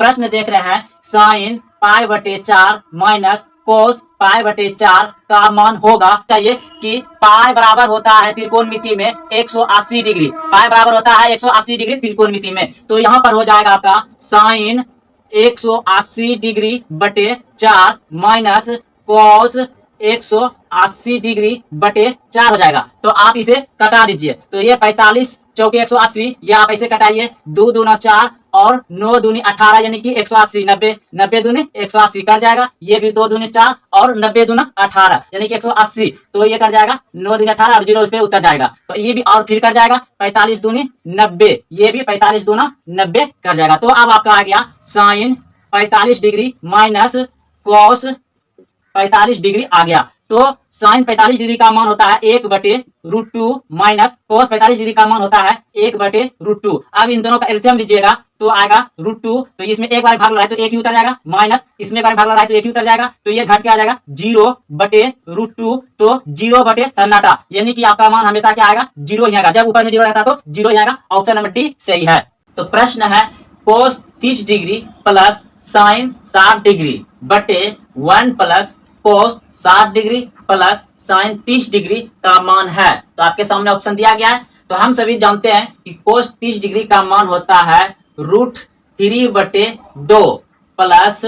प्रश्न देख रहे हैं साइन पाई बटे 4 माइनस कोस पाई बटे 4 का मान होगा चाहिए कि पाई बराबर होता है त्रिकोणमिति में 180 डिग्री, पाई बराबर होता है 180 डिग्री त्रिकोणमिति में। तो यहाँ पर हो जाएगा आपका साइन 180 डिग्री बटे 4 माइनस कॉस 180 डिग्री बटे 4 हो जाएगा। तो आप इसे कटा दीजिए। तो ये 45 चौके 180, ये आप ऐसे कटाइए, 2 दूना 4 और 9 दूनी 18 यानी कि 180, 90 90 दूनी 180 कट जाएगा। ये भी 2 दूनी 4 और 90 दूना 18 यानी कि 180। तो ये कट जाएगा 9 दूनी 18 और 0 उस पर उतर जाएगा। तो ये भी और फिर कट जाएगा 45 दूनी 90, ये भी 45 दूना 90 कट जाएगा। तो अब आपका आ गया sine 45 degree minus cos 45 degree आ गया। तो साइन 45 डिग्री का मान होता है 1/√2 माइनस कोस 45 डिग्री का मान होता है 1/√2। अब इन दोनों का एलसीएम लीजिएगा तो आएगा √2। तो इसमें एक बार भाग लगा है तो एक ही उतर जाएगा, माइनस इसमें एक बार भाग लगा है तो एक ही उतर जाएगा। तो ये घट के आ जाएगा 0/√2। तो 0/सन्नाटा यानी कि आपका मान हमेशा क्या आएगा, 0 ही आएगा। जब ऊपर में 0 रहता तो 0 ही आएगा। ऑप्शन नंबर डी सही है। तो प्रश्न है कोस 30 डिग्री प्लस साइन 60 डिग्री बटे 1 plus cos 60 degree plus sign 30 degree का मान है। तो आपके सामने ऑप्शन दिया गया है। तो हम सभी जानते हैं कि कोस 30 डिग्री का मान होता है √3/2 प्लस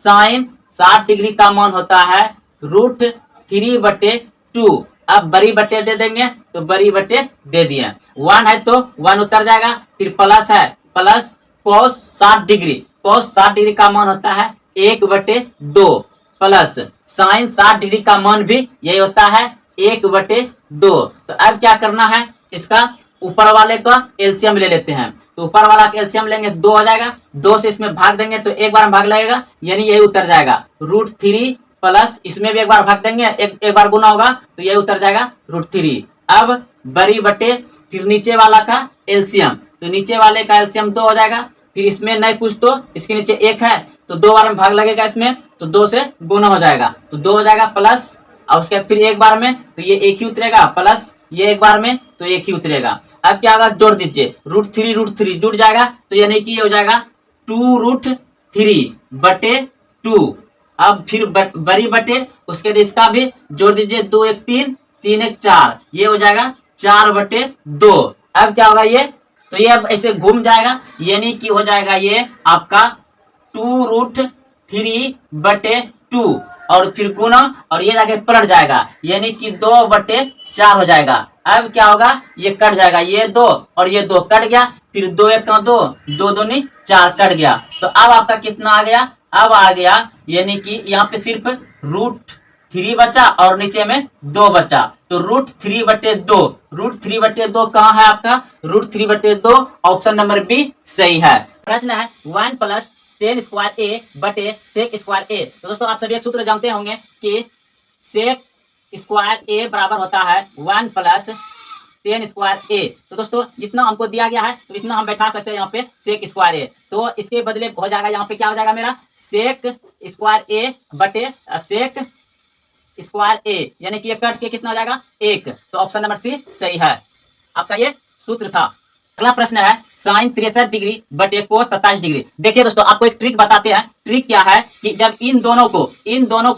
साइन 60 डिग्री का मान होता है √3/2। अब बड़ी बटे दे देंगे तो बड़ी बटे दे दिए, 1 है तो 1 उतर जाएगा। फिर प्लस है, प्लस कोस 60 डिग्री, कोस 60 डिग्री का मान होता है 1/2 प्लस साइन 60 डिग्री का मान भी यही होता है 1/2। तो अब क्या करना है, इसका ऊपर वाले का एलसीएम ले लेते हैं। तो ऊपर वाला का एलसीएम लेंगे 2 हो जाएगा, 2 से इसमें भाग देंगे तो एक बार भाग लगेगा यानी यही उतर जाएगा √3 प्लस इसमें भी एक बार भाग देंगे, एक बार गुना होगा तो यही उतर जाएगा √3। अब बड़ी बटे फिर नीचे वाला का एलसीएम, तो नीचे वाले का एलसीएम 2 हो जाएगा। फिर इसमें नहीं कुछ तो इसके नीचे 1 है तो 2 बार में भाग लगेगा इसमें, तो 2 से गुना हो जाएगा तो 2 हो जाएगा प्लस, और उसके बाद फिर एक बार में तो ये एक ही उतरेगा प्लस, ये एक बार में तो एक ही उतरेगा। अब क्या होगा, जोड़ दीजिए, √3 जुड़ जाएगा तो यानी कि ये हो जाएगा 2√3/2। अब फिर बड़ी बटे उसके बाद इसका भी जोड़ दीजिए, 2 1 3 3 1 4, ये हो जाएगा 4/2। अब क्या होगा ये, तो ये अब ऐसे घूम जाएगा यानी कि हो जाएगा ये आपका 2√3/2 और फिर गुना और ये जाके पलट जाएगा यानी कि 2/4 हो जाएगा। अब क्या होगा, ये कट जाएगा, ये 2 और ये 2 कट गया, फिर 2 1 2, 2 दूनी 4 कट गया। तो अब आपका कितना आ गया, अब आ गया यानी कि यहाँ पे सिर्फ √3 बचा और नीचे में 2 बचा। तो √3/2, √3/2 कहाँ है आपका, √3/2 ऑप्शन नंबर बी सही है। प्रश्न है 1 प्लस tan स्क्वायर ए बटे सेक स्क्वायर ए। तो दोस्तों आप सभी एक सूत्र जानते होंगे कि सेक स्क्वायर ए बराबर होता है 1 प्लस tan स्क्वायर ए। तो दोस्तों जितना हमको दिया गया है तो इतना हम बैठा सकते हैं यहाँ पे सेक स्क्वायर ए। तो इसके बदले हो जाएगा यहाँ पे क्या हो जाएगा मेरा, सेक स्क्वायर ए बटे सेक स्क्वायर ए यानी कि ये कट के कितना हो जाएगा 1। तो ऑप्शन नंबर सी सही है, आपका ये सूत्र था। अगला प्रश्न है साइन 63 डिग्री बटे कोस 27 डिग्री। देखिए दोस्तों आपको एक ट्रिक बताते हैं। ट्रिक क्या है कि जब इन दोनों को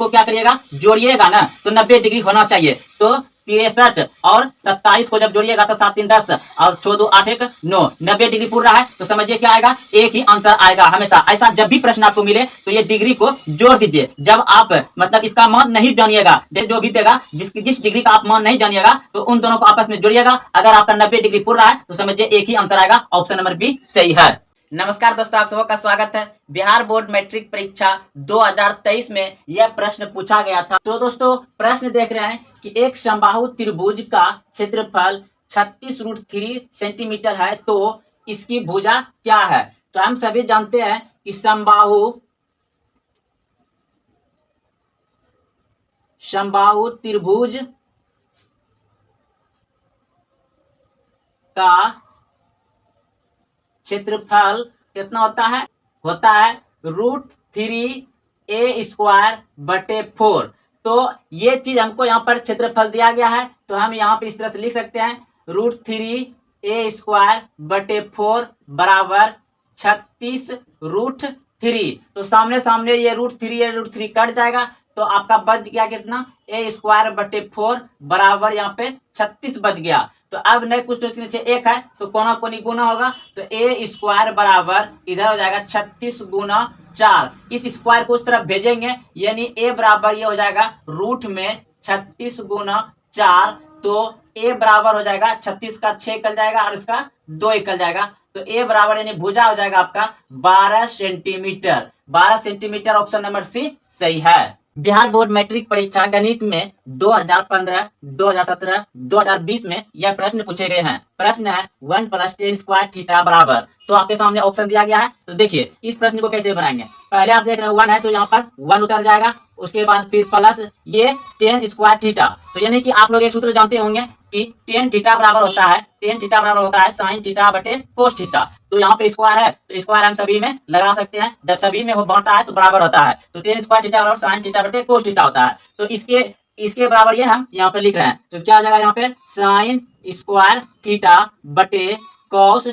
क्या करिएगा, जोड़िएगा ना तो 90 डिग्री होना चाहिए। तो 63 और 27 को जब जोड़िएगा तो 7 3 10 और 6 2 8 1 9, 90 डिग्री पूर्ण रहा है। तो समझिए क्या आएगा, एक ही आंसर आएगा हमेशा। ऐसा जब भी प्रश्न आपको मिले तो ये डिग्री को जोड़ दीजिए। जब आप मतलब इसका मान नहीं जानिएगा, जो भी देगा जिस डिग्री का आप मान नहीं जानिएगा तो उन दोनों को आपस में जोड़िएगा। अगर आपका 90 डिग्री पूर्ण रहा है तो समझिए एक ही आंसर आएगा, ऑप्शन नंबर बी सही है। नमस्कार दोस्तों, आप सबका स्वागत है। बिहार बोर्ड मैट्रिक परीक्षा 2023 में यह प्रश्न पूछा गया था। तो दोस्तों प्रश्न देख रहे हैं कि एक समबाहु त्रिभुज का क्षेत्रफल 36√3 सेंटीमीटर है, तो इसकी भुजा क्या है। तो हम सभी जानते हैं कि समबाहु त्रिभुज का क्षेत्रफल कितना होता है √3a² तो ये चीज हमको यहाँ पर क्षेत्रफल दिया गया है। तो हम यहाँ पे इस तरह से लिख सकते हैं √3a²/4 बराबर 36√3 3। तो सामने सामने ये √3 कट जाएगा, तो आपका बच गया कितना, a² / 4 बराबर यहाँ पे 36 बच गया। तो अब नहीं कुछ तो इसके नीचे 1 है, तो कोना कोनी गुना होगा, तो a² बराबर इधर हो जाएगा 36 × 4। इस स्क्वायर को उस तरफ भेजेंगे, यानी a बराबर ये हो जाएगा √36 × 4। तो a बराबर हो जाएगा 36 का 6 निकल जाएगा और इसका 2 निकल जाएगा। तो a बराबर यानी भुजा हो जाएगा आपका 12 centimetre. 12 centimetre option number C सही है। बिहार बोर्ड मैट्रिक परीक्षा गणित में 2015, 2017, 2020 में यह प्रश्न पूछे गए हैं। प्रश्न है 1 + tan² थीटा बराबर। तो आपके सामने ऑप्शन दिया गया है। तो देखिए इस प्रश्न को कैसे बनाएंगे। पहले आप देख रहे हैं 1 है, तो यहाँ पर 1 उतर जाएगा, उसके बाद फिर प्लस ये tan² थीटा। तो यानी कि आप लोग एक सूत्र जानते होंगे कि tan थीटा बराबर होता है sin थीटा बटे cos थीटा। तो यहाँ पे स्क्वायर है, तो स्क्वायर हम सभी में लगा सकते हैं, जब सभी में हो बढ़ता है तो बराबर होता है। तो tan² थीटा बराबर sin थीटा बटे cos थीटा होता है। तो इसके बराबर ये हम यहाँ पे लिख रहे हैं। तो क्या हो जाएगा यहाँ पे sin² थीटा बटे cos²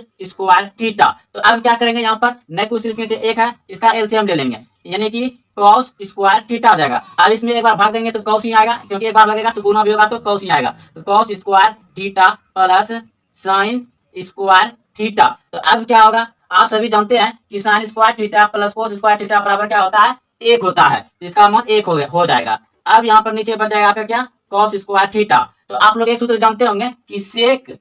थीटा। तो अब क्या करेंगे, यहाँ पर नए कुछ 1 है, इसका एलसीएम ले लेंगे, यानी कि cos² थीटा हो जाएगा। अब इसमें एक बार भाग देंगे तो cos ही आएगा, क्योंकि एक बार लगेगा तो गुना भी होगा तो cos ही आएगा। तो cos² theta plus sin² theta. तो अब क्या होगा, आप सभी जानते हैं कि sin² theta plus cos² theta बराबर क्या होता है, 1 होता है। तो इसका मान 1 हो जाएगा। अब यहाँ पर नीचे बच जाएगा आपका क्या, cos² थीटा। तो आप लोग एक सूत्र जानते होंगे कि सेक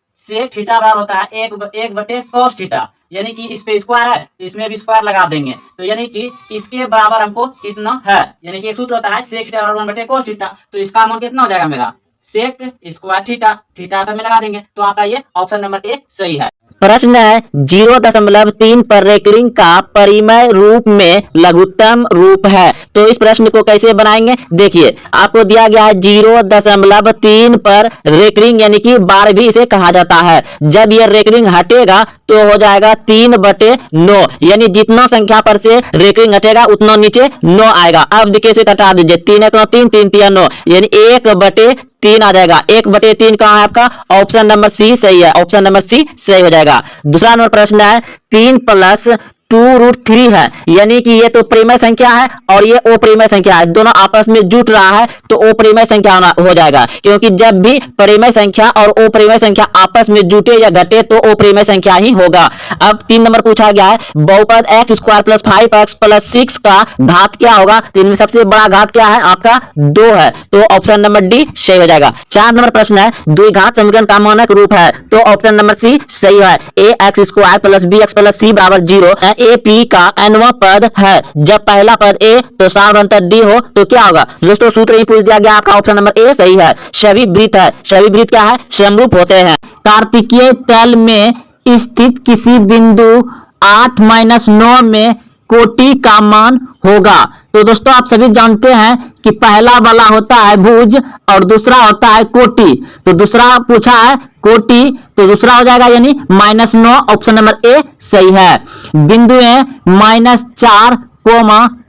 थीटा बराबर होता है 1 बटे cos थीटा, यानी कि इस पे स्क्वायर है तो इसमें भी स्क्वायर लगा देंगे। तो यानी कि इसके बराबर हमको कितना है, यानी कि एक सूत्र होता है सेक थीटा बराबर 1 बटे cos थीटा। तो इसका मान कितना हो जाएगा मेरा, sec² थीटा सब में लगा देंगे। तो आपका ये ऑप्शन नंबर ए सही है। प्रश्न है 0.3 पर रेकरिंग का परिमेय रूप में लघुत्तम रूप है। तो इस प्रश्न को कैसे बनाएंगे, देखिए आपको दिया गया है 0.3 पर रेकरिंग, यानी कि बार भी इसे कहा जाता है। जब यह रेकरिंग हटेगा तो हो जाएगा 3/9, यानी जितना संख्या पर से रेकरिंग हटेगा उतना नीचे 9 आएगा। अब देखिए इसे हटा दीजिए, 3 × 3 3 × 9, यानी 1/3 आ जाएगा। 1/3 कहाँ है आपका, ऑप्शन नंबर सी सही है, ऑप्शन नंबर सी सही हो जाएगा। दूसरा नंबर प्रश्न है 3 + 2√3 है, यानी कि ये तो परिमेय संख्या है और ये अपरिमेय संख्या है, दोनों आपस में जुट रहा है तो अपरिमेय संख्या हो जाएगा, क्योंकि जब भी परिमेय संख्या और अपरिमेय संख्या आपस में जुटे या घटे तो अपरिमेय संख्या ही होगा। अब 3 नंबर पूछा गया है बहुपद x² + 5x + 6 का घात क्या होगा। तो इनमें सबसे बड़ा घात क्या है आपका, 2 है, तो ऑप्शन नंबर डी सही हो जाएगा। 4 नंबर प्रश्न है द्विघात समीकरण का मानक रूप है, तो ऑप्शन नंबर सी सही है, ax² + bx + c = 0। AP का nवां पद है, जब पहला पद a तो सामानांतर d हो तो क्या होगा। दोस्तों सूत्र ही पूछ दिया गया, आपका ऑप्शन नंबर ए सही है। सभी वृत्त है, सभी वृत्त क्या है, समरूप होते हैं। कार्तिकीय तल में स्थित किसी बिंदु 8 - 9 में कोटि का मान होगा। तो दोस्तों आप सभी जानते हैं कि पहला वाला होता है भुज और दूसरा होता है कोटि। तो दूसरा पूछा है कोटि, तो दूसरा हो जाएगा यानी -9, ऑप्शन नंबर ए सही है। बिंदुएं -4,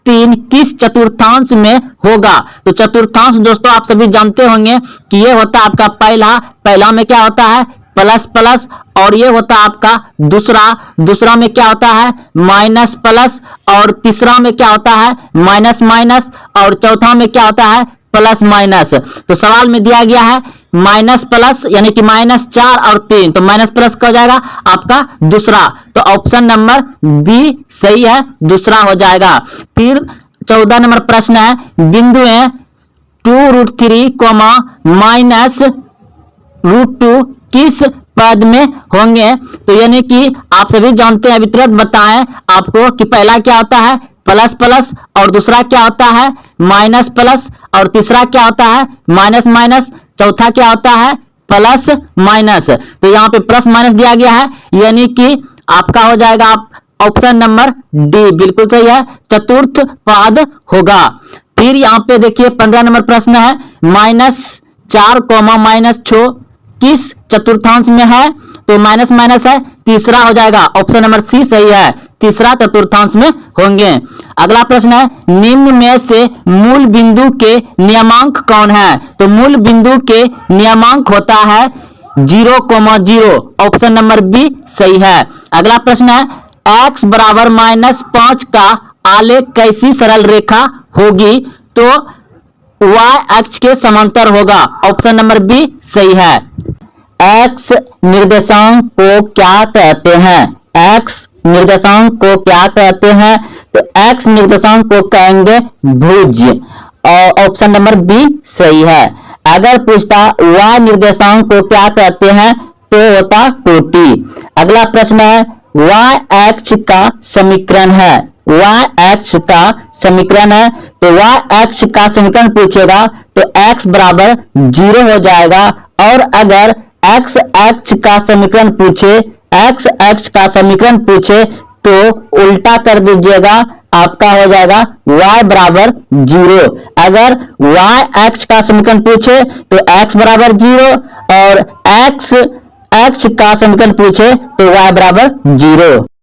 3 किस चतुर्थांश में होगा। तो चतुर्थांश दोस्तों आप सभी जानते होंगे कि ये होता है आपका पहला में क्या होता है प्लस प्लस, और ये होता है आपका दूसरा में क्या होता है माइनस प्लस, और तीसरा में क्या होता है माइनस माइनस, और चौथा में क्या होता है प्लस माइनस। तो सवाल में दिया गया है माइनस प्लस यानी कि -4 और 3, तो माइनस प्लस का हो जाएगा आपका दूसरा, तो ऑप्शन नंबर बी सही है, दूसरा हो जाएगा। फिर 14 नंबर प्रश्न है बिंदुएं 2√3, -√2 किस पद में होंगे। तो यानी कि आप सभी जानते हैं, अभी तुरंत बताएं आपको कि पहला क्या होता है प्लस प्लस, और दूसरा क्या होता है माइनस प्लस, और तीसरा क्या होता है माइनस माइनस, चौथा क्या होता है प्लस माइनस। तो यहाँ पे प्लस माइनस दिया गया है, यानी कि आपका हो जाएगा ऑप्शन नंबर डी बिल्कुल सही है, चतुर्थ पद होगा। फिर यहाँ पे देखिए 15 नंबर प्रश्न है -4, -6 किस चतुर्थांश में है। तो माइनस माइनस है, तीसरा हो जाएगा, ऑप्शन नंबर सी सही है, तीसरा चतुर्थांश में होंगे। अगला प्रश्न है निम्न में से मूल बिंदु के नियमांक कौन है। तो मूल बिंदु के नियमांक होता है 0,0, ऑप्शन नंबर बी सही है। अगला प्रश्न है x = -5 का आलेख कैसी सरल रेखा होगी? तो y अक्ष के समांतर होगा। ऑप्शन नंबर बी सही है। x निर्देशांक को क्या कहते हैं? x निर्देशांक को क्या कहते हैं? तो x निर्देशांक को कहेंगे भुज, और ऑप्शन नंबर बी सही है। अगर पूछता y निर्देशांक को क्या कहते हैं तो होता कोटि। अगला प्रश्न है y अक्ष का समीकरण है, y अक्ष का समीकरण है, तो y अक्ष का समीकरण पूछेगा तो x बराबर 0 हो जाएगा। और अगर x अक्ष का समीकरण पूछे, x अक्ष का समीकरण पूछे तो उल्टा कर दीजिएगा, आपका हो जाएगा y बराबर 0। अगर y अक्ष का समीकरण पूछे तो x बराबर 0 और x अक्ष का समीकरण पूछे तो y बराबर 0।